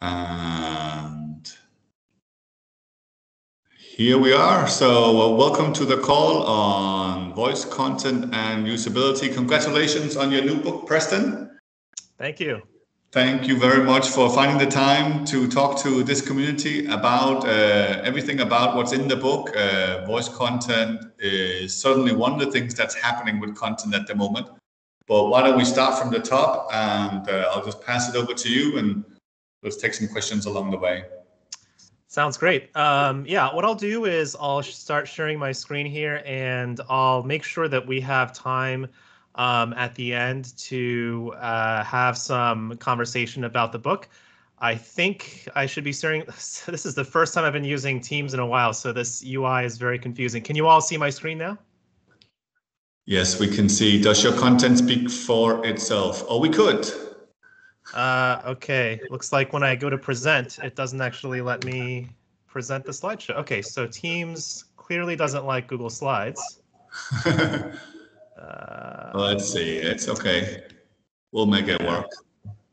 And here we are. So welcome to the call on voice content and usability. Congratulations on your new book, Preston. Thank you. Thank you very much for finding the time to talk to this community about everything about what's in the book. Voice content is certainly one of the things that's happening with content at the moment. But why don't we start from the top, and I'll just pass it over to you, and let's take some questions along the way. Sounds great. Yeah, what I'll do is I'll start sharing my screen here, and I'll make sure that we have time at the end to have some conversation about the book. I think I should be sharing. This is the first time I've been using Teams in a while, so this UI is very confusing. Can you all see my screen now? Yes, we can see. Does your content speak for itself? Oh, we could. Okay, looks like when I go to present, it doesn't actually let me present the slideshow. Okay, so Teams clearly doesn't like Google Slides. Let's see, it's okay. We'll make it work.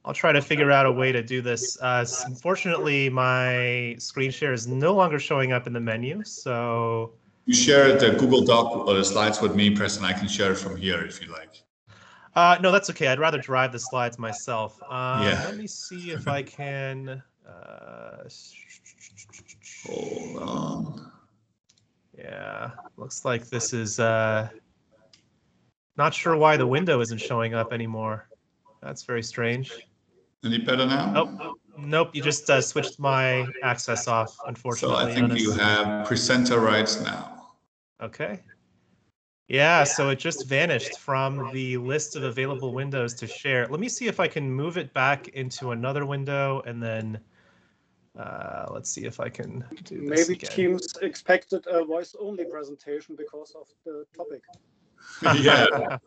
I'll try to figure out a way to do this. Unfortunately, my screen share is no longer showing up in the menu, so... You share the Google Doc or the slides with me, Preston. I can share it from here if you like. No, that's okay. I'd rather drive the slides myself. Yeah. Let me see if I can... Hold on. Yeah, looks like this is... not sure why the window isn't showing up anymore. That's very strange. Any better now? Oh, nope. You just switched my access off, unfortunately. So I think you have presenter rights now. Okay. Yeah, so it just vanished from the list of available windows to share. Let me see if I can move it back into another window, and then let's see if I can do this Maybe again. Teams expected a voice-only presentation because of the topic. Yeah.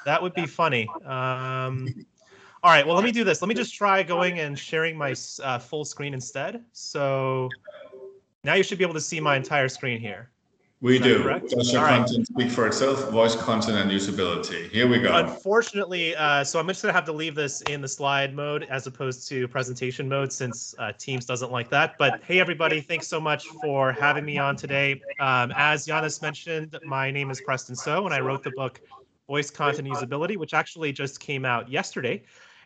That would be funny. All right, well, let me do this. Let me just try going and sharing my full screen instead. So now you should be able to see my entire screen here. We do. Correct? Does your content speak for itself? Voice content and usability. Here we go. Unfortunately, so I'm just going to have to leave this in the slide mode as opposed to presentation mode since Teams doesn't like that. But hey, everybody, thanks so much for having me on today. As Giannis mentioned, my name is Preston So, and I wrote the book Voice Content Usability, which actually just came out yesterday.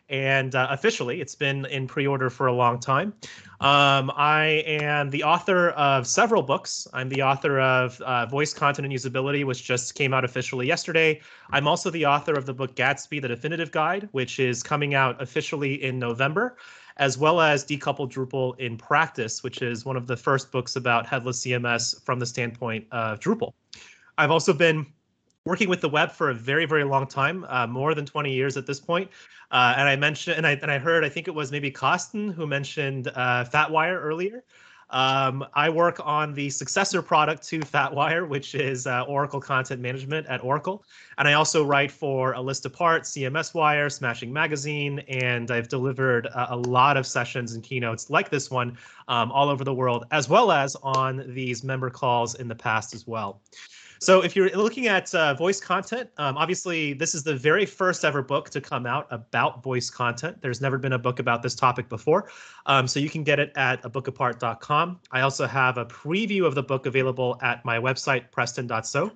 And officially, it's been in pre-order for a long time. I am the author of several books. I'm the author of Voice Content and Usability, which just came out officially yesterday. I'm also the author of the book Gatsby, The Definitive Guide, which is coming out officially in November, as well as Decoupled Drupal in Practice, which is one of the first books about headless CMS from the standpoint of Drupal. I've also been working with the web for a very, very long time, more than 20 years at this point. And I mentioned, and I heard, I think it was maybe Costin who mentioned FatWire earlier. I work on the successor product to FatWire, which is Oracle Content Management at Oracle. And I also write for A List Apart, CMS Wire, Smashing Magazine, and I've delivered a lot of sessions and keynotes like this one all over the world, as well as on these member calls in the past as well. So if you're looking at voice content, obviously this is the very first ever book to come out about voice content. There's never been a book about this topic before. So you can get it at abookapart.com. I also have a preview of the book available at my website, preston.so.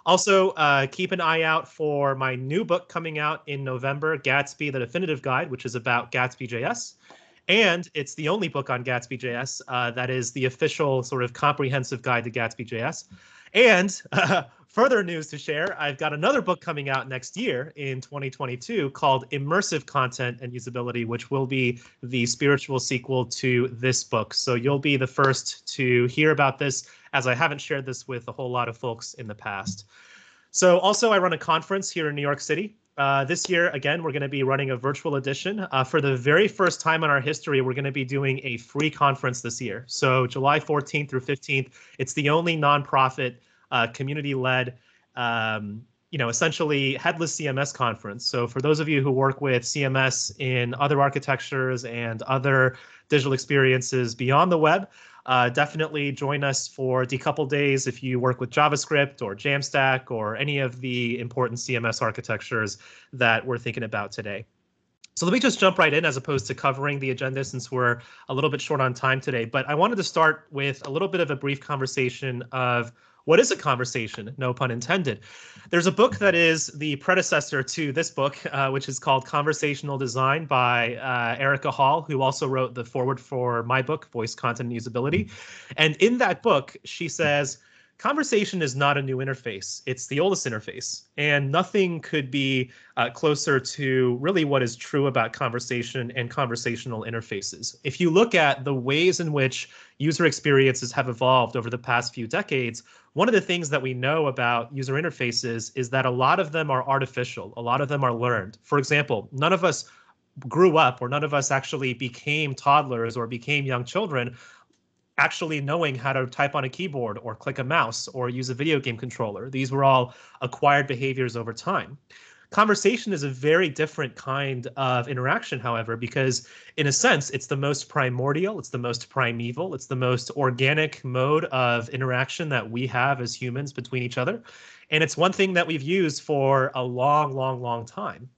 Also, keep an eye out for my new book coming out in November, Gatsby, The Definitive Guide, which is about Gatsby.js. And it's the only book on Gatsby.js that is the official sort of comprehensive guide to Gatsby.js. And further news to share, I've got another book coming out next year in 2022 called Immersive Content and Usability, which will be the spiritual sequel to this book. So you'll be the first to hear about this, as I haven't shared this with a whole lot of folks in the past. So also I run a conference here in New York City. This year, again, we're going to be running a virtual edition. For the very first time in our history, we're going to be doing a free conference this year. So July 14th through 15th, it's the only nonprofit, community-led, essentially headless CMS conference. So for those of you who work with CMS in other architectures and other digital experiences beyond the web, definitely join us for Decoupled Days if you work with JavaScript or Jamstack or any of the important CMS architectures that we're thinking about today. So let me just jump right in as opposed to covering the agenda since we're a little bit short on time today. But I wanted to start with a little bit of a brief conversation of what is a conversation, no pun intended. There's a book that is the predecessor to this book, which is called Conversational Design by Erica Hall, who also wrote the foreword for my book, Voice, Content, and Usability. And in that book, she says, conversation is not a new interface. It's the oldest interface. And nothing could be closer to really what is true about conversation and conversational interfaces. If you look at the ways in which user experiences have evolved over the past few decades, one of the things that we know about user interfaces is that a lot of them are artificial. A lot of them are learned. For example, none of us grew up or none of us actually became toddlers or became young children actually knowing how to type on a keyboard or click a mouse or use a video game controller. These were all acquired behaviors over time. Conversation is a very different kind of interaction, however, because in a sense, it's the most primordial, it's the most primeval, it's the most organic mode of interaction that we have as humans between each other. And it's one thing that we've used for a long, long, long time.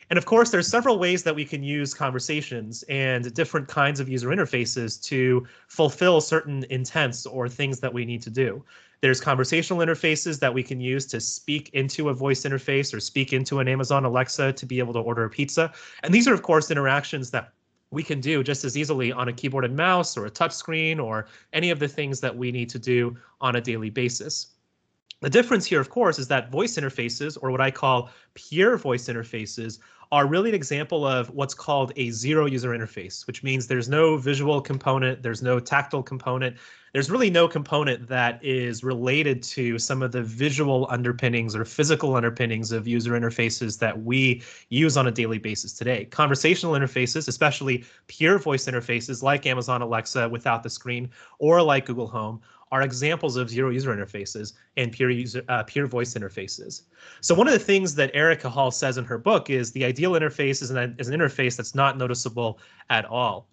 And of course, there's several ways that we can use conversations and different kinds of user interfaces to fulfill certain intents or things that we need to do. There's conversational interfaces that we can use to speak into a voice interface or speak into an Amazon Alexa to be able to order a pizza. And these are, of course, interactions that we can do just as easily on a keyboard and mouse or a touch screen or any of the things that we need to do on a daily basis. The difference here, of course, is that voice interfaces, or what I call pure voice interfaces, are really an example of what's called a zero user interface, which means there's no visual component, there's no tactile component, there's really no component that is related to some of the visual underpinnings or physical underpinnings of user interfaces that we use on a daily basis today. Conversational interfaces, especially pure voice interfaces like Amazon Alexa without the screen or like Google Home, are examples of zero user interfaces and pure voice interfaces. So one of the things that Erica Hall says in her book is the ideal interface is an interface that's not noticeable at all.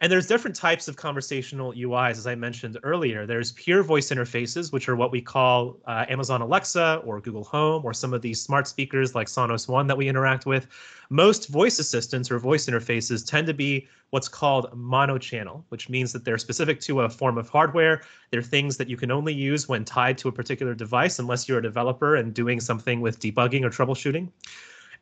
And there's different types of conversational UIs, as I mentioned earlier. There's pure voice interfaces, which are what we call Amazon Alexa or Google Home or some of these smart speakers like Sonos One that we interact with. Most voice assistants or voice interfaces tend to be what's called mono-channel, which means that they're specific to a form of hardware. They're things that you can only use when tied to a particular device, unless you're a developer and doing something with debugging or troubleshooting.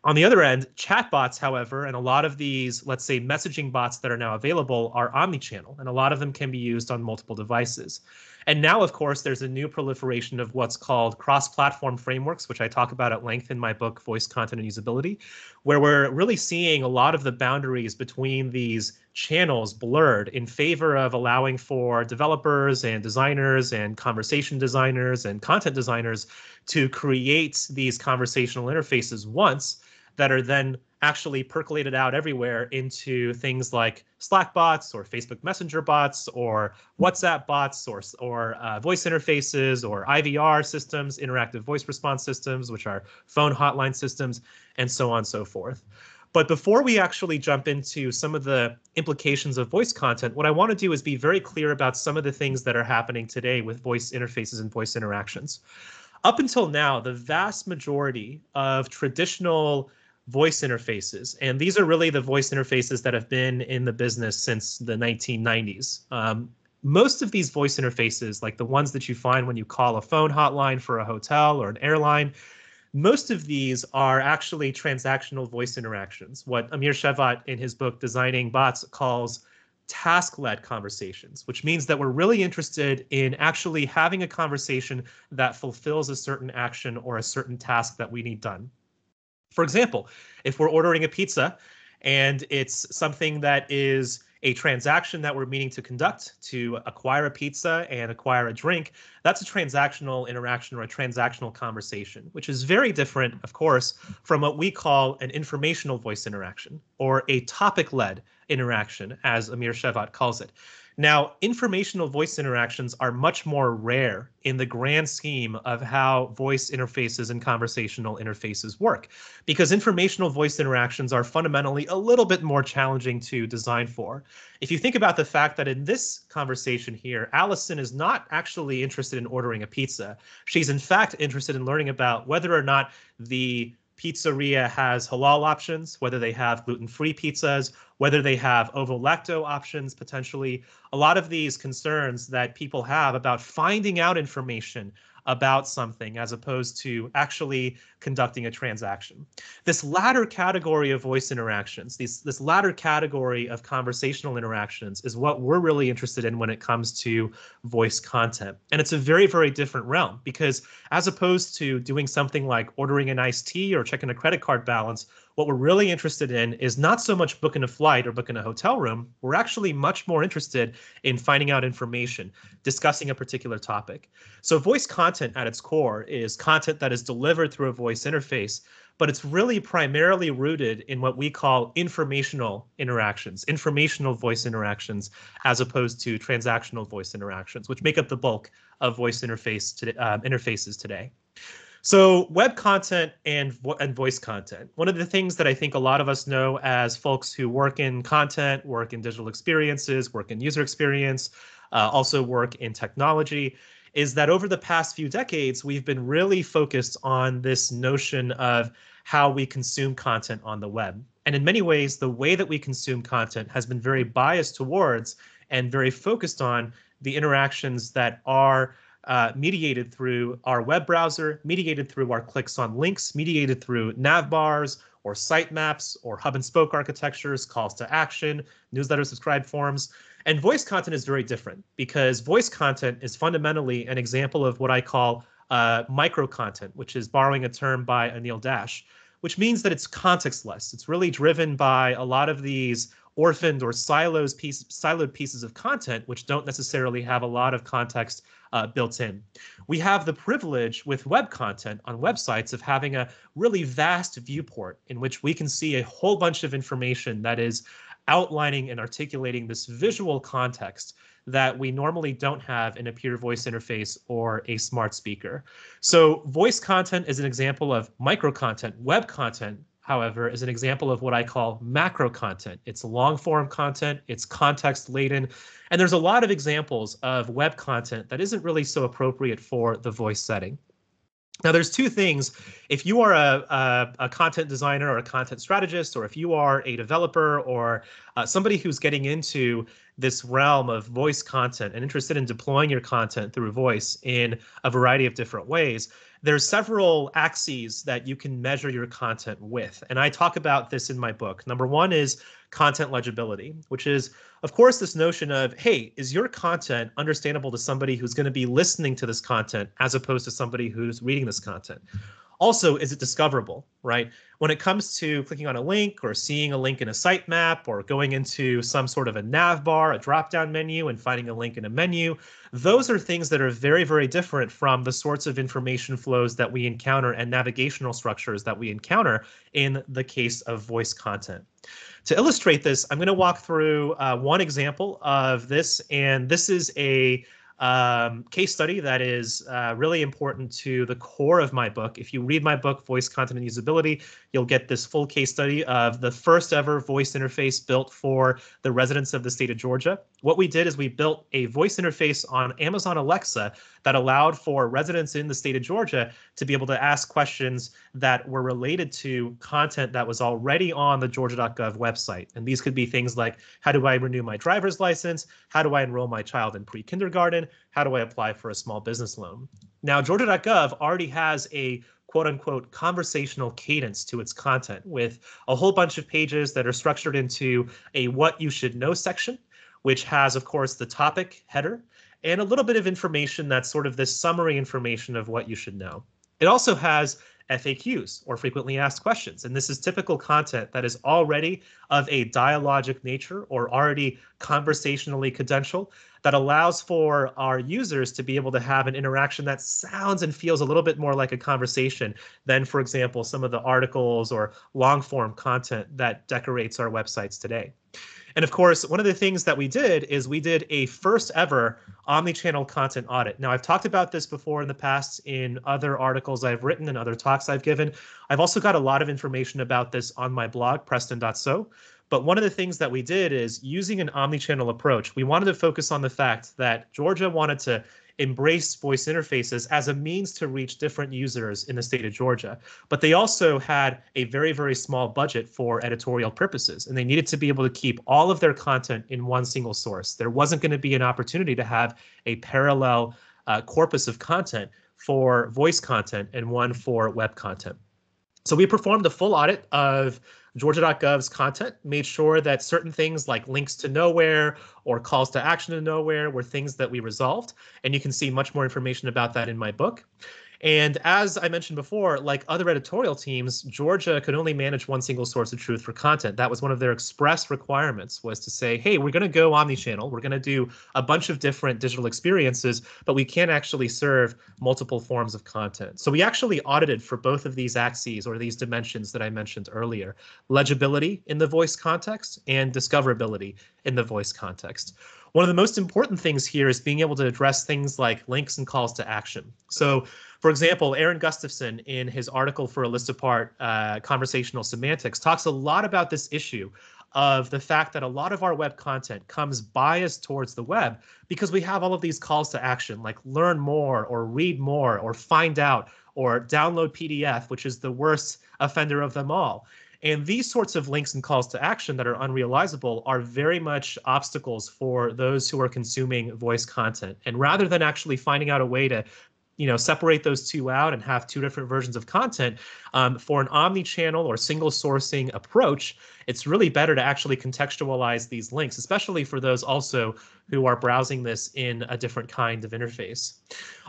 On the other end, chatbots, however, and a lot of these, let's say, messaging bots that are now available are omni-channel, and a lot of them can be used on multiple devices. And now, of course, there's a new proliferation of what's called cross-platform frameworks, which I talk about at length in my book, Voice, Content, and Usability, where we're really seeing a lot of the boundaries between these channels blurred in favor of allowing for developers and designers and conversation designers and content designers to create these conversational interfaces once that are then actually percolated out everywhere into things like Slack bots or Facebook Messenger bots or WhatsApp bots or voice interfaces or IVR systems, interactive voice response systems, which are phone hotline systems, and so on and so forth. But before we actually jump into some of the implications of voice content, what I want to do is be very clear about some of the things that are happening today with voice interfaces and voice interactions. Up until now, the vast majority of traditional voice interfaces, and these are really the voice interfaces that have been in the business since the 1990s. Most of these voice interfaces, like the ones that you find when you call a phone hotline for a hotel or an airline, most of these are actually transactional voice interactions, what Amir Shevat in his book Designing Bots calls task-led conversations, which means that we're really interested in actually having a conversation that fulfills a certain action or a certain task that we need done. For example, if we're ordering a pizza and it's something that is a transaction that we're meaning to conduct to acquire a pizza and acquire a drink, that's a transactional interaction or a transactional conversation, which is very different, of course, from what we call an informational voice interaction or a topic-led interaction, as Amir Shevat calls it. Now, informational voice interactions are much more rare in the grand scheme of how voice interfaces and conversational interfaces work, because informational voice interactions are fundamentally a little bit more challenging to design for. If you think about the fact that in this conversation here, Allison is not actually interested in ordering a pizza. She's in fact interested in learning about whether or not the pizzeria has halal options, whether they have gluten-free pizzas, whether they have ovo-lacto options potentially. A lot of these concerns that people have about finding out information about something as opposed to actually conducting a transaction. This latter category of voice interactions, this latter category of conversational interactions is what we're really interested in when it comes to voice content. And it's a very, very different realm because as opposed to doing something like ordering an iced tea or checking a credit card balance, what we're really interested in is not so much booking a flight or booking a hotel room. We're actually much more interested in finding out information, discussing a particular topic. So voice content at its core is content that is delivered through a voice interface, but it's really primarily rooted in what we call informational interactions, informational voice interactions, as opposed to transactional voice interactions, which make up the bulk of voice interfaces today. So web content and voice content. One of the things that I think a lot of us know as folks who work in content, work in digital experiences, work in user experience, also work in technology, is that over the past few decades, we've been really focused on this notion of how we consume content on the web. And in many ways, the way that we consume content has been very biased towards and very focused on the interactions that are mediated through our web browser, mediated through our clicks on links, mediated through nav bars or sitemaps or hub and spoke architectures, calls to action, newsletter subscribe forms. And voice content is very different because voice content is fundamentally an example of what I call micro content, which is borrowing a term by Anil Dash, which means that it's contextless. It's really driven by a lot of these orphaned or siloed pieces of content, which don't necessarily have a lot of context built in. We have the privilege with web content on websites of having a really vast viewport in which we can see a whole bunch of information that is outlining and articulating this visual context that we normally don't have in a pure voice interface or a smart speaker. So voice content is an example of micro content. Web content, however, is an example of what I call macro content. It's long form content, it's context laden, and there's a lot of examples of web content that isn't really so appropriate for the voice setting. Now, there's two things. If you are a content designer or a content strategist, or if you are a developer or somebody who's getting into this realm of voice content and interested in deploying your content through voice in a variety of different ways, there's several axes that you can measure your content with. And I talk about this in my book. Number one is content legibility, which is, of course, this notion of, hey, is your content understandable to somebody who's going to be listening to this content as opposed to somebody who's reading this content? Also, is it discoverable, right? When it comes to clicking on a link or seeing a link in a sitemap or going into some sort of a nav bar, a drop-down menu, and finding a link in a menu, those are things that are very, very different from the sorts of information flows that we encounter and navigational structures that we encounter in the case of voice content. To illustrate this, I'm going to walk through one example of this, and this is a case study that is really important to the core of my book. If you read my book, Voice, Content, and Usability, you'll get this full case study of the first ever voice interface built for the residents of the state of Georgia. What we did is we built a voice interface on Amazon Alexa that allowed for residents in the state of Georgia to be able to ask questions that were related to content that was already on the georgia.gov website. And these could be things like, how do I renew my driver's license? How do I enroll my child in pre-kindergarten? How do I apply for a small business loan? Now, georgia.gov already has a quote unquote conversational cadence to its content with a whole bunch of pages that are structured into a what you should know section, which has, of course, the topic header and a little bit of information that's sort of this summary information of what you should know. It also has FAQs, or frequently asked questions, and this is typical content that is already of a dialogic nature or already conversationally credential that allows for our users to be able to have an interaction that sounds and feels a little bit more like a conversation than, for example, some of the articles or long form content that decorates our websites today. And of course, one of the things that we did is we did a first ever omnichannel content audit. Now, I've talked about this before in the past in other articles I've written and other talks I've given. I've also got a lot of information about this on my blog, Preston So. But one of the things that we did is using an omnichannel approach, we wanted to focus on the fact that Georgia wanted to embraced voice interfaces as a means to reach different users in the state of Georgia. But they also had a very, very small budget for editorial purposes, and they needed to be able to keep all of their content in one single source. There wasn't going to be an opportunity to have a parallel corpus of content for voice content and one for web content. So we performed a full audit of Georgia.gov's content, made sure that certain things like links to nowhere or calls to action to nowhere were things that we resolved. And you can see much more information about that in my book. And as I mentioned before, like other editorial teams, Georgia could only manage one single source of truth for content. That was one of their express requirements, was to say, hey, we're going to go omni-channel. We're going to do a bunch of different digital experiences, but we can't actually serve multiple forms of content. So we actually audited for both of these axes or these dimensions that I mentioned earlier: legibility in the voice context and discoverability in the voice context. One of the most important things here is being able to address things like links and calls to action. So, for example, Aaron Gustafson, in his article for A List Apart, Conversational Semantics, talks a lot about this issue of the fact that a lot of our web content comes biased towards the web because we have all of these calls to action, like learn more or read more or find out or download PDF, which is the worst offender of them all. And these sorts of links and calls to action that are unrealizable are very much obstacles for those who are consuming voice content. And rather than actually finding out a way to separate those two out and have two different versions of content, for an omni-channel or single sourcing approach, it's really better to actually contextualize these links, especially for those also who are browsing this in a different kind of interface.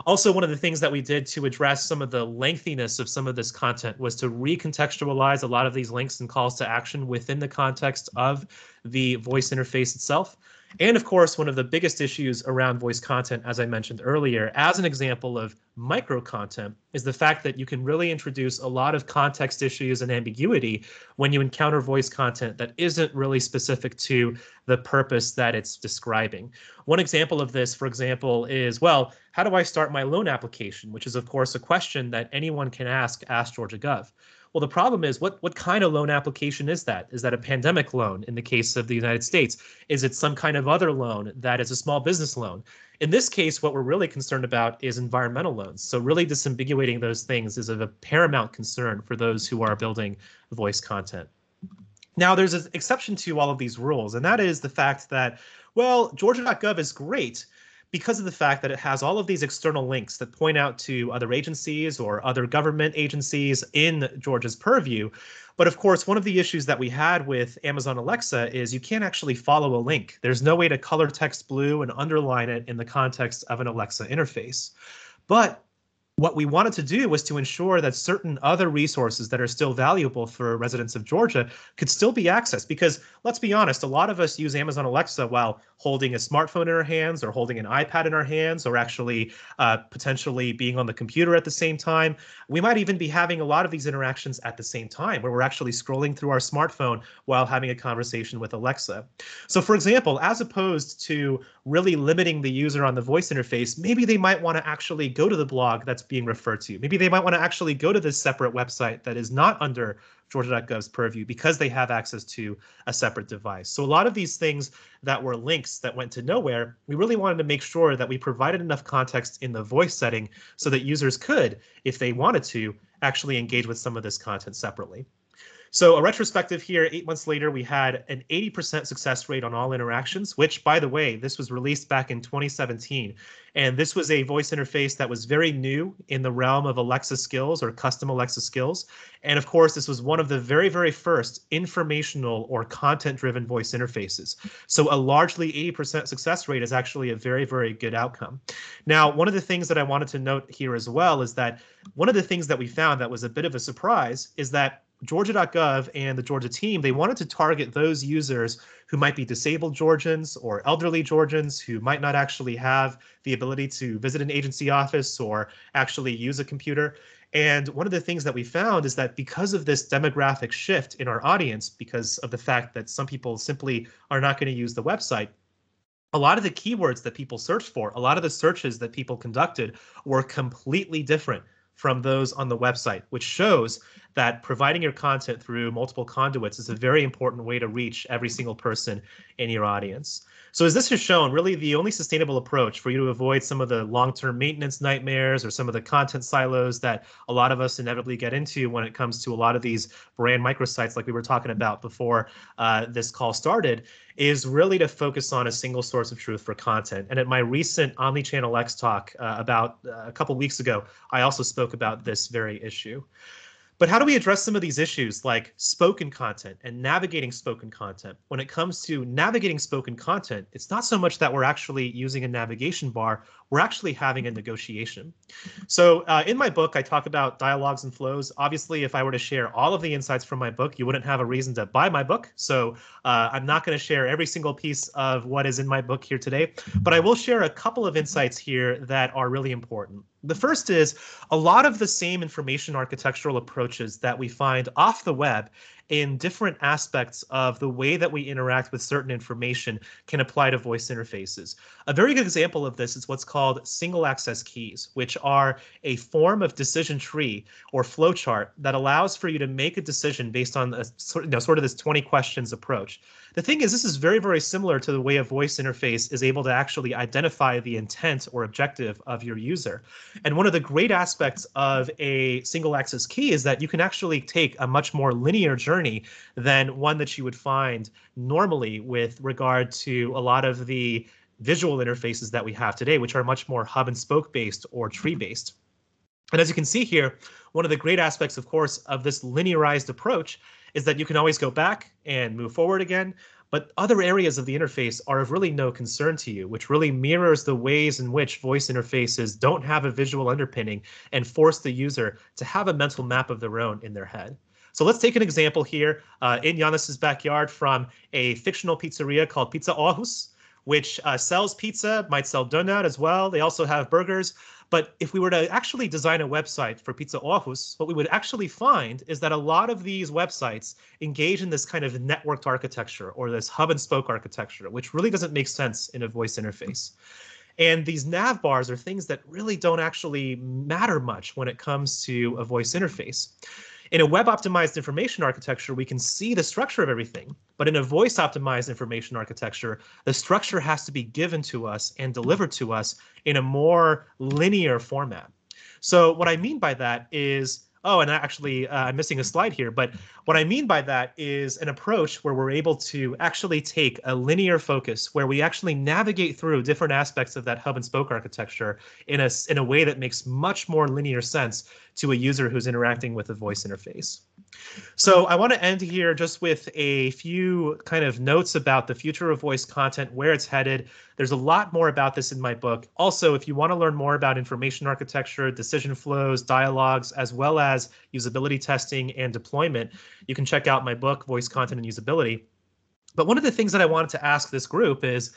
Also, one of the things that we did to address some of the lengthiness of some of this content was to recontextualize a lot of these links and calls to action within the context of the voice interface itself. And of course, one of the biggest issues around voice content, as I mentioned earlier, as an example of micro content, is the fact that you can really introduce a lot of context issues and ambiguity when you encounter voice content that isn't really specific to the purpose that it's describing. One example of this, for example, is, well, how do I start my loan application? Which is, of course, a question that anyone can ask Georgia Gov. Well, the problem is, what kind of loan application is that? Is that a pandemic loan in the case of the United States? Is it some kind of other loan that is a small business loan? In this case, what we're really concerned about is environmental loans. So really disambiguating those things is of a paramount concern for those who are building voice content. Now, there's an exception to all of these rules, and that is the fact that, well, Georgia.gov is great because of the fact that it has all of these external links that point out to other agencies or other government agencies in Georgia's purview. But of course, one of the issues that we had with Amazon Alexa is you can't actually follow a link. There's no way to color text blue and underline it in the context of an Alexa interface. But what we wanted to do was to ensure that certain other resources that are still valuable for residents of Georgia could still be accessed, because let's be honest, a lot of us use Amazon Alexa while holding a smartphone in our hands or holding an iPad in our hands or actually potentially being on the computer at the same time. We might even be having a lot of these interactions at the same time where we're actually scrolling through our smartphone while having a conversation with Alexa. So for example, as opposed to really limiting the user on the voice interface, maybe they might want to actually go to the blog that's being referred to. Maybe they might want to actually go to this separate website that is not under Georgia.gov's purview because they have access to a separate device. So a lot of these things that were links that went to nowhere, we really wanted to make sure that we provided enough context in the voice setting so that users could, if they wanted to, actually engage with some of this content separately. So a retrospective here, 8 months later, we had an 80% success rate on all interactions, which, by the way, this was released back in 2017. And this was a voice interface that was very new in the realm of Alexa skills or custom Alexa skills. And of course, this was one of the very, very first informational or content-driven voice interfaces. So a largely 80% success rate is actually a very, very good outcome. Now, one of the things that I wanted to note here as well is that one of the things that we found that was a bit of a surprise is that Georgia.gov and the Georgia team, they wanted to target those users who might be disabled Georgians or elderly Georgians who might not actually have the ability to visit an agency office or actually use a computer. And one of the things that we found is that because of this demographic shift in our audience, because of the fact that some people simply are not going to use the website, a lot of the keywords that people searched for, a lot of the searches that people conducted were completely different from those on the website, which shows that providing your content through multiple conduits is a very important way to reach every single person in your audience. So as this has shown, really the only sustainable approach for you to avoid some of the long-term maintenance nightmares or some of the content silos that a lot of us inevitably get into when it comes to a lot of these brand microsites like we were talking about before this call started, is really to focus on a single source of truth for content. And at my recent Omnichannel X talk about a couple weeks ago, I also spoke about this very issue. But how do we address some of these issues like spoken content and navigating spoken content? When it comes to navigating spoken content, it's not so much that we're actually using a navigation bar, we're actually having a negotiation. So in my book, I talk about dialogues and flows. Obviously, if I were to share all of the insights from my book, you wouldn't have a reason to buy my book. So I'm not going to share every single piece of what is in my book here today, but I will share a couple of insights here that are really important. The first is a lot of the same information architectural approaches that we find off the web in different aspects of the way that we interact with certain information can apply to voice interfaces. A very good example of this is what's called single access keys, which are a form of decision tree or flowchart that allows for you to make a decision based on a, sort of this 20 questions approach. The thing is, this is very, very similar to the way a voice interface is able to actually identify the intent or objective of your user. And one of the great aspects of a single access key is that you can actually take a much more linear journey than one that you would find normally with regard to a lot of the visual interfaces that we have today, which are much more hub and spoke based or tree based. And as you can see here, one of the great aspects, of course, of this linearized approach is that you can always go back and move forward again, but other areas of the interface are of really no concern to you, which really mirrors the ways in which voice interfaces don't have a visual underpinning and force the user to have a mental map of their own in their head. So let's take an example here in Giannis's backyard from a fictional pizzeria called Pizza Aarhus, which sells pizza, might sell donut as well. They also have burgers. But if we were to actually design a website for Pizza Aarhus, what we would actually find is that a lot of these websites engage in this kind of networked architecture or this hub and spoke architecture, which really doesn't make sense in a voice interface. And these nav bars are things that really don't actually matter much when it comes to a voice interface. In a web-optimized information architecture, we can see the structure of everything. But in a voice-optimized information architecture, the structure has to be given to us and delivered to us in a more linear format. So what I mean by that is, oh, and actually I'm missing a slide here, but what I mean by that is an approach where we're able to actually take a linear focus, where we actually navigate through different aspects of that hub and spoke architecture in a way that makes much more linear sense to a user who's interacting with a voice interface. So I want to end here just with a few kind of notes about the future of voice content, where it's headed. There's a lot more about this in my book. Also, if you want to learn more about information architecture, decision flows, dialogues, as well as usability testing and deployment, you can check out my book, Voice Content and Usability. But one of the things that I wanted to ask this group is,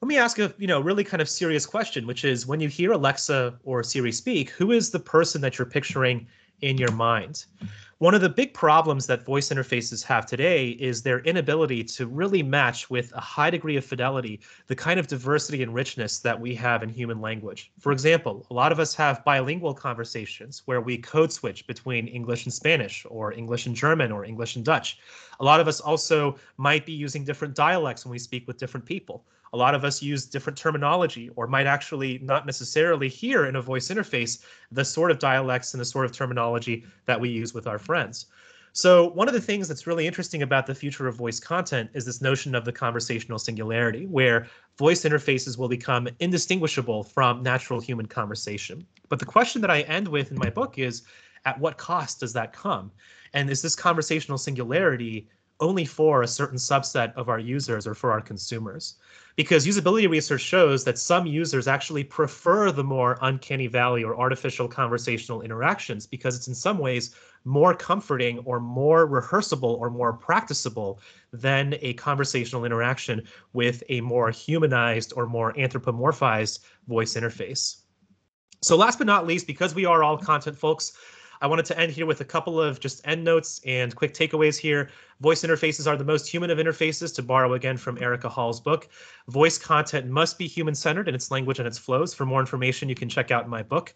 let me ask a really kind of serious question, which is when you hear Alexa or Siri speak, who is the person that you're picturing in your mind? One of the big problems that voice interfaces have today is their inability to really match with a high degree of fidelity the kind of diversity and richness that we have in human language. For example, a lot of us have bilingual conversations where we code switch between English and Spanish, or English and German, or English and Dutch. A lot of us also might be using different dialects when we speak with different people. A lot of us use different terminology, or might actually not necessarily hear in a voice interface the sort of dialects and the sort of terminology that we use with our friends. So one of the things that's really interesting about the future of voice content is this notion of the conversational singularity, where voice interfaces will become indistinguishable from natural human conversation. But the question that I end with in my book is, at what cost does that come? And is this conversational singularity only for a certain subset of our users or for our consumers? Because usability research shows that some users actually prefer the more uncanny valley or artificial conversational interactions because it's in some ways more comforting or more rehearsable or more practicable than a conversational interaction with a more humanized or more anthropomorphized voice interface. So last but not least, because we are all content folks, I wanted to end here with a couple of just end notes and quick takeaways here. Voice interfaces are the most human of interfaces, to borrow again from Erica Hall's book. Voice content must be human-centered in its language and its flows. For more information, you can check out my book.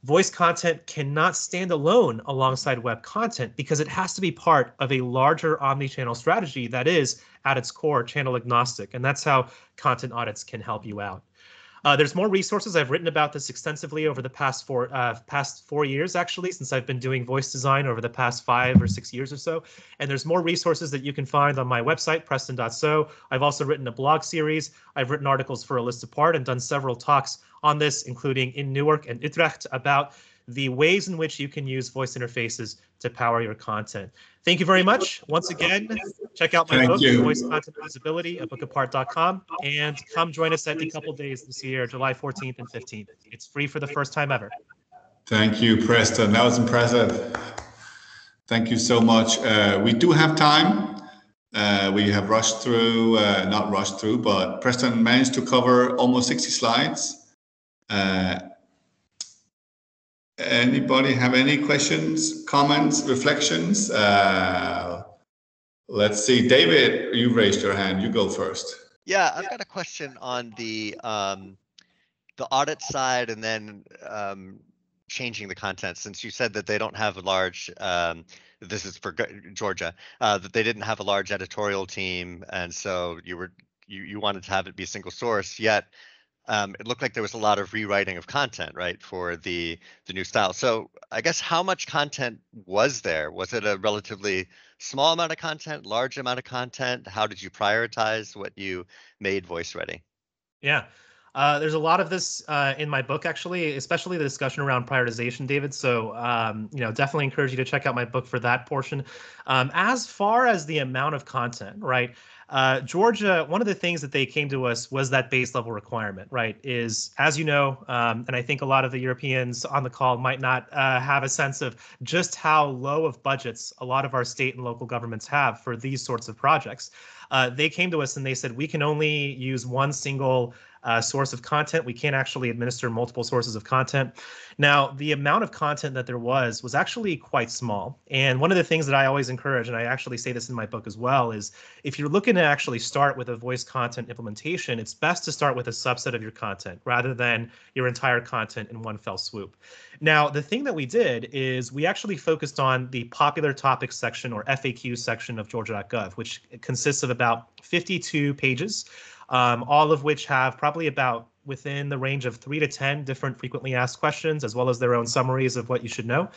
voice content cannot stand alone alongside web content because it has to be part of a larger omni-channel strategy that is, at its core, channel agnostic. And that's how content audits can help you out. There's more resources. I've written about this extensively over the past 4 years, actually, since I've been doing voice design over the past 5 or 6 years or so. And there's more resources that you can find on my website, Preston.so. I've also written a blog series. I've written articles for A List Apart and done several talks on this, including in Newark and Utrecht, about the ways in which you can use voice interfaces to power your content. Thank you very much. Once again, check out my book, Voice Content and Usability at bookapart.com, and come join us at a couple days this year, July 14th and 15th. It's free for the first time ever. Thank you, Preston. That was impressive. Thank you so much. We do have time. We have rushed through, not rushed through, but Preston managed to cover almost 60 slides. Anybody have any questions, comments, reflections? Let's see. David, you raised your hand. You go first. Yeah, I've got a question on the audit side, and then changing the content. Since you said that they don't have a large, this is for Georgia, that they didn't have a large editorial team, and so you wanted to have it be a single source. Yet it looked like there was a lot of rewriting of content, right, for the new style. So I guess how much content was there? Was it a relatively small amount of content, large amount of content? How did you prioritize what you made voice ready? Yeah. There's a lot of this in my book, actually, especially the discussion around prioritization, David. So, definitely encourage you to check out my book for that portion. As far as the amount of content, right? Georgia, one of the things that they came to us was that base level requirement, right? Is, as you know, and I think a lot of the Europeans on the call might not have a sense of just how low of budgets a lot of our state and local governments have for these sorts of projects. They came to us and they said, we can only use one single source of content. We can't actually administer multiple sources of content. Now, the amount of content that there was actually quite small. And one of the things that I always encourage, and I actually say this in my book as well, is if you're looking to actually start with a voice content implementation, it's best to start with a subset of your content rather than your entire content in one fell swoop. Now, the thing that we did is we actually focused on the popular topics section, or FAQ section, of Georgia.gov, which consists of about 52 pages. All of which have probably about within the range of 3 to 10 different frequently asked questions, as well as their own summaries of what you should know.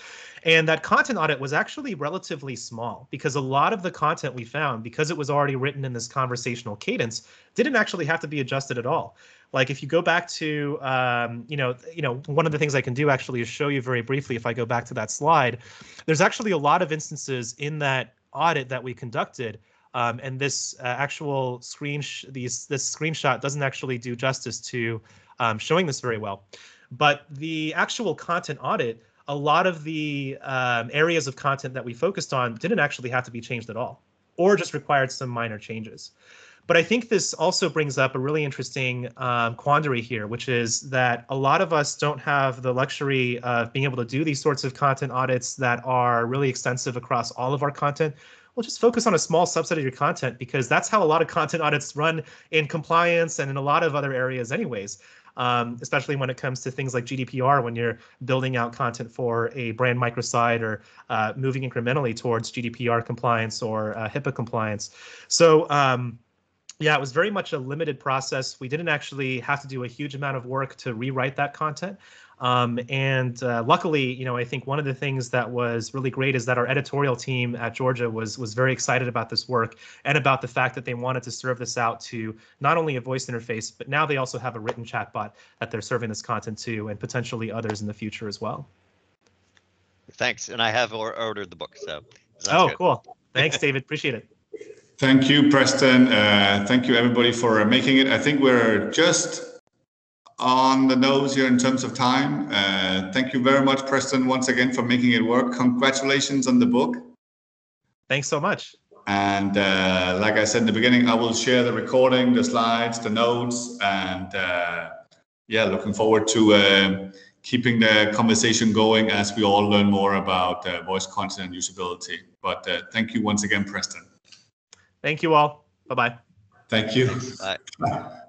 And that content audit was actually relatively small because a lot of the content we found, because it was already written in this conversational cadence, didn't actually have to be adjusted at all. Like if you go back to, one of the things I can do actually is show you very briefly, if I go back to that slide, there's actually a lot of instances in that audit that we conducted. And this actual this screenshot doesn't actually do justice to showing this very well. But the actual content audit, a lot of the areas of content that we focused on didn't actually have to be changed at all, or just required some minor changes. But I think this also brings up a really interesting quandary here, which is that a lot of us don't have the luxury of being able to do these sorts of content audits that are really extensive across all of our content. Well, just focus on a small subset of your content, because that's how a lot of content audits run in compliance and in a lot of other areas anyways, especially when it comes to things like GDPR, when you're building out content for a brand microsite or moving incrementally towards GDPR compliance or HIPAA compliance. So yeah, it was very much a limited process. We didn't actually have to do a huge amount of work to rewrite that content. Luckily, I think one of the things that was really great is that our editorial team at Georgia was very excited about this work and about the fact that they wanted to serve this out to not only a voice interface, but now they also have a written chatbot that they're serving this content to, and potentially others in the future as well. Thanks, and I have ordered the book, so. Oh, cool. Thanks, David. Appreciate it. Thank you, Preston. Thank you, everybody, for making it. I think we're just on the nose here in terms of time. Thank you very much, Preston, once again for making it work. Congratulations on the book. Thanks so much. And like I said in the beginning, I will share the recording, the slides, the notes, and looking forward to keeping the conversation going as we all learn more about voice content and usability. But thank you once again, Preston. Thank you all. Bye-bye. Thank you. Thanks. Bye.